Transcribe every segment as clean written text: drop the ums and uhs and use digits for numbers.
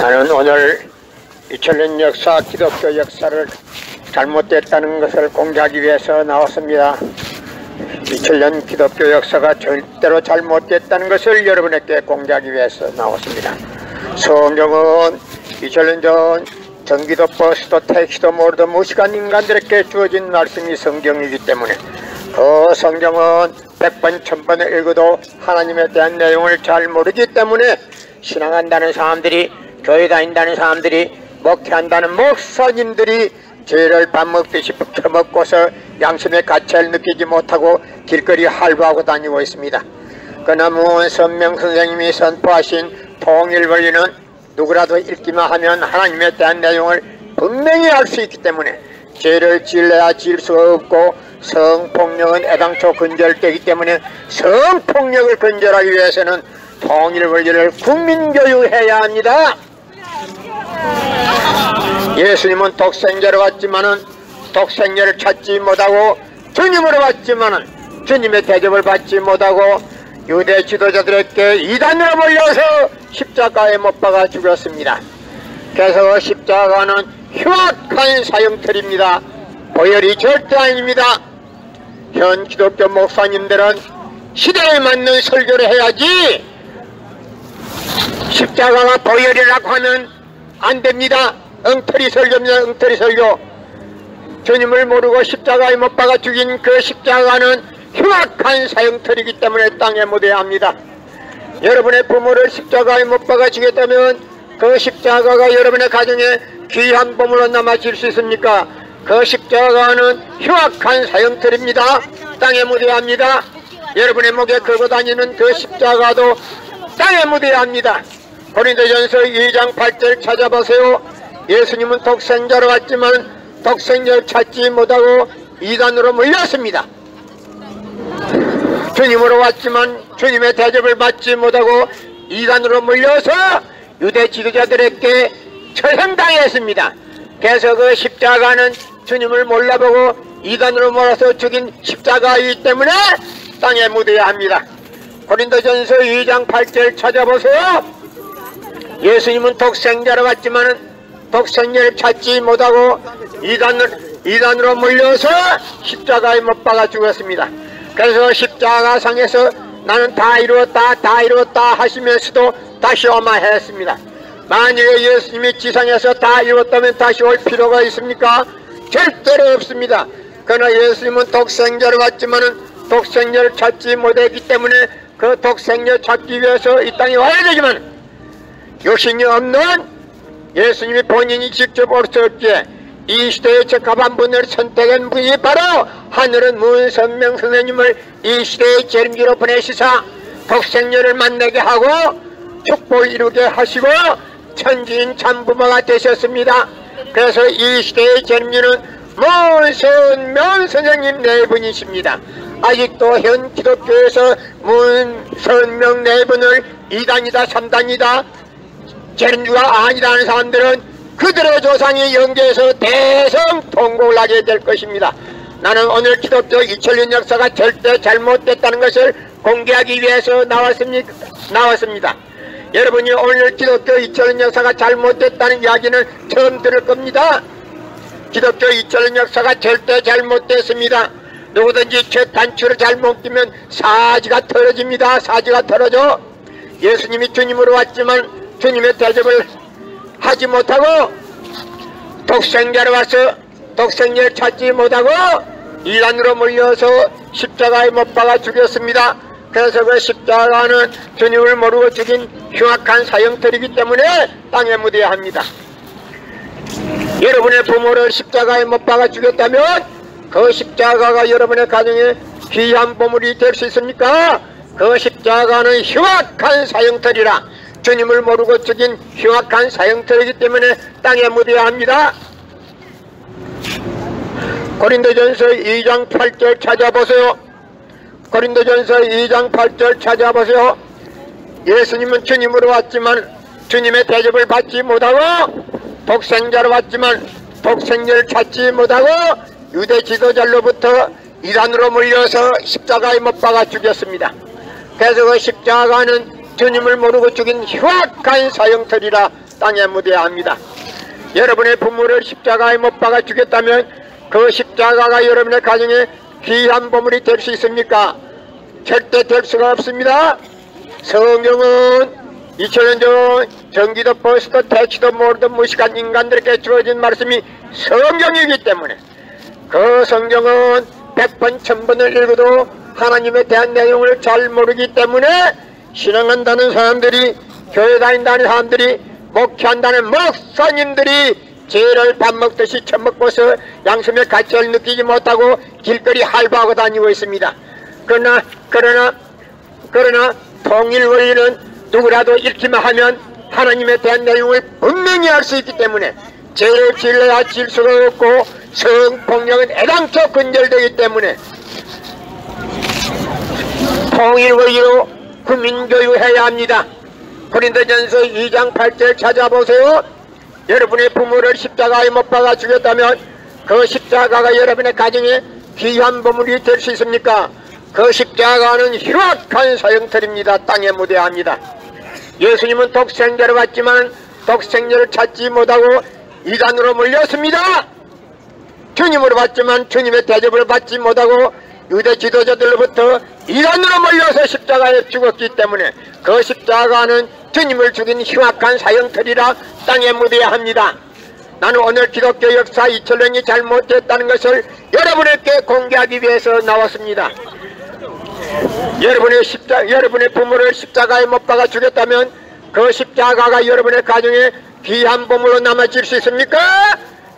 나는 오늘 2000년 역사, 기독교 역사를 잘못됐다는 것을 공개하기 위해서 나왔습니다. 2000년 기독교 역사가 절대로 잘못됐다는 것을 여러분에게 공개하기 위해서 나왔습니다. 성경은 2000년 전 전기도 버스도 택시도 모르던 무식한 인간들에게 주어진 말씀이 성경이기 때문에 그 성경은 100번 1000번을 읽어도 하나님에 대한 내용을 잘 모르기 때문에 신앙한다는 사람들이, 교회 다닌다는 사람들이, 목회한다는 목사님들이 죄를 밥 먹듯이 퍼먹고서 양심의 가치를 느끼지 못하고 길거리 할부하고 다니고 있습니다. 그러나 문선명 선생님이 선포하신 통일 원리는 누구라도 읽기만 하면 하나님에 대한 내용을 분명히 알 수 있기 때문에 죄를 지으려야 지을 수가 없고 성폭력은 애당초 근절되기 때문에 성폭력을 근절하기 위해서는 통일 원리를 국민교육해야 합니다. 예수님은 독생자로 왔지만은 독생자를 찾지 못하고 주님으로 왔지만은 주님의 대접을 받지 못하고 유대 지도자들에게 이단으로 몰려서 십자가에 못 박아 죽였습니다. 그래서 십자가는 흉악한 사형틀입니다. 보혈이 절대 아닙니다. 현 기독교 목사님들은 시대에 맞는 설교를 해야지 십자가가 보혈이라고 하면 안 됩니다. 엉터리 설교입니다. 엉터리 설교. 주님을 모르고 십자가에 못 박아 죽인 그 십자가는 흉악한 사형틀이기 때문에 땅에 묻어야 합니다. 여러분의 부모를 십자가에 못 박아 죽였다면 그 십자가가 여러분의 가정에 귀한 보물로 남아질 수 있습니까? 그 십자가는 흉악한 사형틀입니다. 땅에 묻어야 합니다. 여러분의 목에 걸고 다니는 그 십자가도 땅에 묻어야 합니다. 고린도전서 2장 8절 찾아보세요. 예수님은 독생자로 왔지만 독생자를 찾지 못하고 이단으로 몰렸습니다. 주님으로 왔지만 주님의 대접을 받지 못하고 이단으로 몰려서 유대 지도자들에게 처형당했습니다. 그래서 그 십자가는 주님을 몰라보고 이단으로 몰아서 죽인 십자가이기 때문에 땅에 묻어야 합니다. 고린도전서 2장 8절 찾아보세요. 예수님은 독생자로 왔지만 독생자를 찾지 못하고 이단으로 몰려서 십자가에 못 박아 죽었습니다. 그래서 십자가상에서 나는 다 이루었다 하시면서도 다시 오마 했습니다. 만약에 예수님이 지상에서 다 이루었다면 다시 올 필요가 있습니까? 절대로 없습니다. 그러나 예수님은 독생자로 왔지만은 독생자를 찾지 못했기 때문에 그 독생자 찾기 위해서 이 땅에 와야 되지만 육신이 없는 예수님이 본인이 직접 올 수 없기에 이 시대에 적합한 분을 선택한 분이 바로 하늘은 문선명 선생님을 이 시대의 재림주로 보내시사 독생녀를 만나게 하고 축복을 이루게 하시고 천지인 참부모가 되셨습니다. 그래서 이 시대의 재림주는 문선명 선생님 네 분이십니다. 아직도 현 기독교에서 문선명 네 분을 2단이다 3단이다 재림주가 아니다 하는 사람들은 그들의 조상이 영계에서 대성통곡을 하게 될 것입니다. 나는 오늘 기독교 2000년 역사가 절대 잘못됐다는 것을 공개하기 위해서 나왔습니다. 여러분이 오늘 기독교 2000년 역사가 잘못됐다는 이야기는 처음 들을 겁니다. 기독교 2000년 역사가 절대 잘못됐습니다. 누구든지 죄 단추를 잘못 끼면 사지가 털어집니다. 사지가 털어져. 예수님이 주님으로 왔지만 주님의 대접을 하지 못하고 독생자로 와서 독생자를 찾지 못하고 이단으로 몰려서 십자가에 못 박아 죽였습니다. 그래서 그 십자가는 주님을 모르고 죽인 흉악한 사형틀이기 때문에 땅에 묻어야 합니다. 여러분의 부모를 십자가에 못 박아 죽였다면 그 십자가가 여러분의 가정에 귀한 보물이 될 수 있습니까? 그 십자가는 흉악한 사형틀이라 주님을 모르고 죽인 흉악한 사형틀이기 때문에 땅에 묻어야 합니다. 고린도전서 2장 8절 찾아보세요. 고린도전서 2장 8절 찾아보세요. 예수님은 주님으로 왔지만 주님의 대접을 받지 못하고 독생자로 왔지만 독생자를 찾지 못하고 유대 지도자로부터 이단으로 몰려서 십자가에 못 박아 죽였습니다. 그래서 그 십자가는 주님을 모르고 죽인 흉악한 사형터리라 땅에 묻어야 합니다. 여러분의 부모를 십자가에 못 박아 죽였다면 그 십자가가 여러분의 가정에 귀한 보물이 될 수 있습니까? 절대 될 수가 없습니다. 성경은 2000년 전 전기도 버스도 택시도 모르던 무식한 인간들에게 주어진 말씀이 성경이기 때문에 그 성경은 100번 1000번을 읽어도 하나님에 대한 내용을 잘 모르기 때문에 신앙한다는 사람들이, 교회 다닌다는 사람들이, 목회한다는 목사님들이 죄를 밥 먹듯이 처먹고서 양심의 가치를 느끼지 못하고 길거리 할바하고 다니고 있습니다. 그러나 통일 원리는 누구라도 읽기만 하면 하나님에 대한 내용을 분명히 알 수 있기 때문에 죄를 지으려야 지을 수가 없고 성폭력은 애당초 근절되기 때문에 통일 원리로 국민교육해야 합니다. 고린도전서 2장 8절 찾아보세요. 여러분의 부모를 십자가에 못 박아 죽였다면 그 십자가가 여러분의 가정에 귀한 보물이 될 수 있습니까? 그 십자가는 흉악한 사형터입니다. 땅에 묻어야 합니다. 예수님은 독생자를 받지만 독생자를 찾지 못하고 이단으로 몰렸습니다. 주님으로 받지만 주님의 대접을 받지 못하고 유대 지도자들로부터 이단으로 몰려서 십자가에 죽었기 때문에 그 십자가는 주님을 죽인 흉악한 사형터리라 땅에 묻어야 합니다. 나는 오늘 기독교 역사 2000년이 잘못됐다는 것을 여러분에게 공개하기 위해서 나왔습니다. 여러분의 부모를 십자가에 못 박아 죽였다면 그 십자가가 여러분의 가정에 귀한 보물로 남아질 수 있습니까?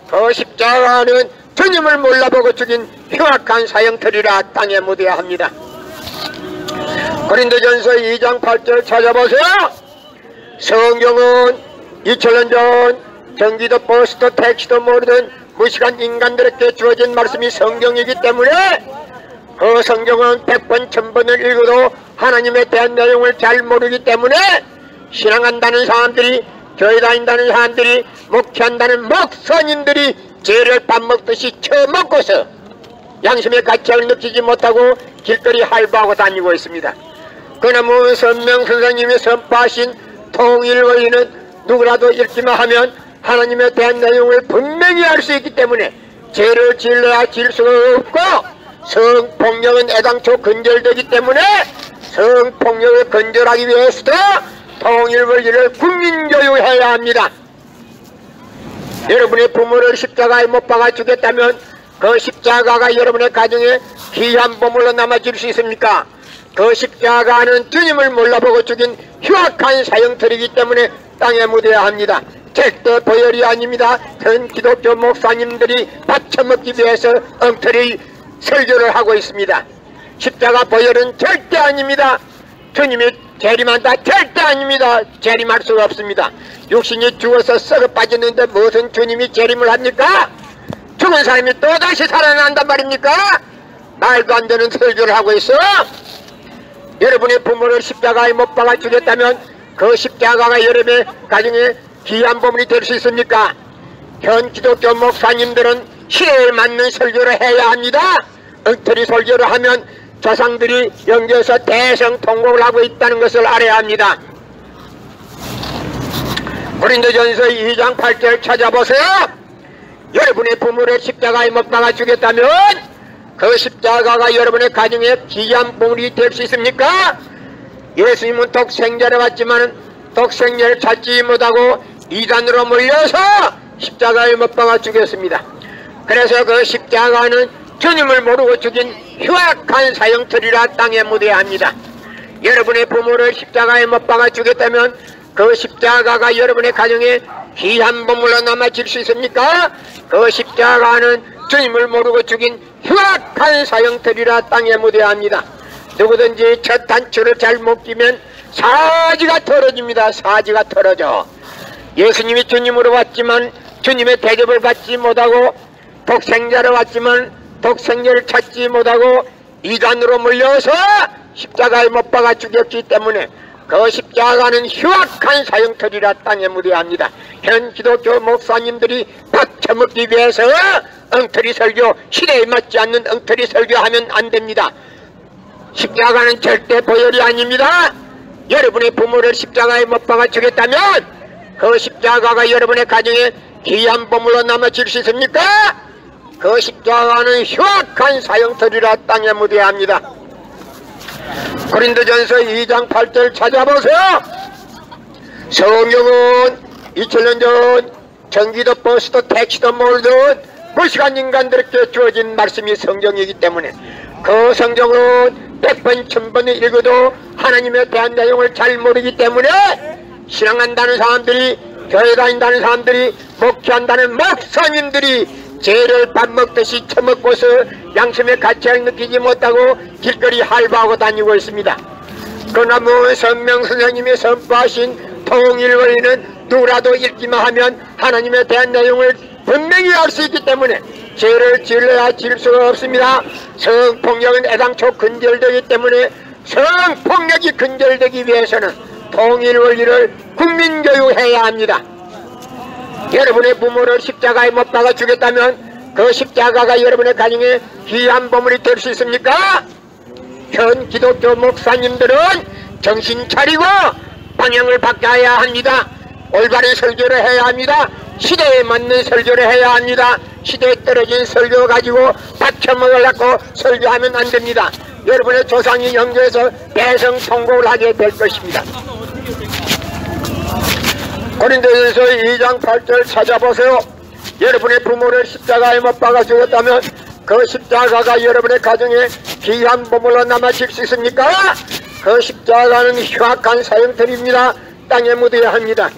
그 십자가는 주님을 몰라보고 죽인 흉악한 사형터리라 땅에 묻어야 합니다. 고린도전서 2장 8절 찾아보세요. 성경은 2000년 전 전기도 버스도 택시도 모르던 무식한 인간들에게 주어진 말씀이 성경이기 때문에 그 성경은 100번 1000번을 읽어도 하나님에 대한 내용을 잘 모르기 때문에 신앙한다는 사람들이, 교회 다닌다는 사람들이, 목회한다는 목사님들이 죄를 밥 먹듯이 처먹고서 양심의 가치를 느끼지 못하고 길거리 할바하고 다니고 있습니다. 그러나 선명 선생님이 선포하신 통일 원리는 누구라도 읽기만 하면 하나님에 대한 내용을 분명히 알 수 있기 때문에 죄를 지으려야 지을 수가 없고 성폭력은 애당초 근절되기 때문에 성폭력을 근절하기 위해서도 통일 원리를 국민교육해야 합니다. 여러분의 부모를 십자가에 못 박아 죽였다면 그 십자가가 여러분의 가정에 귀한 보물로 남아질 수 있습니까? 그 십자가는 주님을 몰라보고 죽인 흉악한 사형터이기 때문에 땅에 묻어야 합니다. 절대 보혈이 아닙니다. 전 기독교 목사님들이 받쳐먹기 위해서 엉터리 설교를 하고 있습니다. 십자가 보혈은 절대 아닙니다. 주님이 재림한다 절대 아닙니다. 재림할 수가 없습니다. 육신이 죽어서 썩어 빠졌는데 무슨 주님이 재림을 합니까? 죽은 사람이 또다시 살아난단 말입니까? 말도 안 되는 설교를 하고 있어. 여러분의 부모를 십자가에 못 박아 죽였다면 그 십자가가 여러분의 가정에 귀한 보물이 될 수 있습니까? 현 기독교 목사님들은 시대에 맞는 설교를 해야 합니다. 엉터리 설교를 하면 조상들이 연결해서 대성통곡을 하고 있다는 것을 알아야 합니다. 고린도전서 2장 8절 찾아보세요. 여러분의 부모를 십자가에 못 박아 죽였다면 그 십자가가 여러분의 가정에 귀한 보물이 될 수 있습니까? 예수님은 독생자를 받지만 독생자를 찾지 못하고 이단으로 몰려서 십자가에 못 박아 죽였습니다. 그래서 그 십자가는 주님을 모르고 죽인 흉악한 사형터리라 땅에 묻어야 합니다. 여러분의 부모를 십자가에 못 박아 죽였다면 그 십자가가 여러분의 가정에 귀한 보물로 남아질 수 있습니까? 그 십자가는 주님을 모르고 죽인 흉악한 사형터리라 땅에 묻어야 합니다. 누구든지 첫 단추를 잘못 끼면 사지가 털어집니다. 사지가 털어져. 예수님이 주님으로 왔지만 주님의 대접을 받지 못하고 독생자로 왔지만 독생자를 찾지 못하고 이단으로 몰려서 십자가에 못 박아 죽였기 때문에 그 십자가는 흉악한 사형터리라 땅에 묻어야 합니다. 현 기독교 목사님들이 받쳐먹기 위해서 엉터리 설교, 시대에 맞지 않는 엉터리 설교하면 안 됩니다. 십자가는 절대 보혈이 아닙니다. 여러분의 부모를 십자가에 못 박아 주겠다면 그 십자가가 여러분의 가정에 귀한 보물로 남아질 수 있습니까? 그 십자가는 흉악한 사형터리라 땅에 묻어야 합니다. 고린도전서 2장 8절 찾아보세요. 성경은 2000년 전 전기도 버스도 택시도 몰던 무식한 인간들에게 주어진 말씀이 성경이기 때문에 그 성경은 100번 1000번 읽어도 하나님에 대한 내용을 잘 모르기 때문에 신앙한다는 사람들이, 교회 다닌다는 사람들이, 목회한다는 목사님들이 죄를 밥 먹듯이 처먹고서 양심의 가치를 느끼지 못하고 길거리 할바하고 다니고 있습니다. 그러나 성명 선생님이 선포하신 통일 원리는 누구라도 읽기만 하면 하나님에 대한 내용을 분명히 알 수 있기 때문에 죄를 지으려야 지을 수가 없습니다. 성폭력은 애당초 근절되기 때문에 성폭력이 근절되기 위해서는 통일 원리를 국민교육해야 합니다. 여러분의 부모를 십자가에 못 박아 주겠다면 그 십자가가 여러분의 가정에 귀한 보물이 될 수 있습니까? 현 기독교 목사님들은 정신 차리고 방향을 바꿔야 합니다. 올바른 설교를 해야 합니다. 시대에 맞는 설교를 해야 합니다. 시대에 떨어진 설교 가지고 받쳐먹으려고 설교하면 안 됩니다. 여러분의 조상이 영조에서 대성통곡을 하게 될 것입니다. 고린도전서 2장 8절 찾아보세요. 여러분의 부모를 십자가에 못 박아 주었다면 그 십자가가 여러분의 가정에 귀한 보물로 남아질 수 있습니까? 그 십자가는 흉악한 사형터리입니다. 땅에 묻어야 합니다.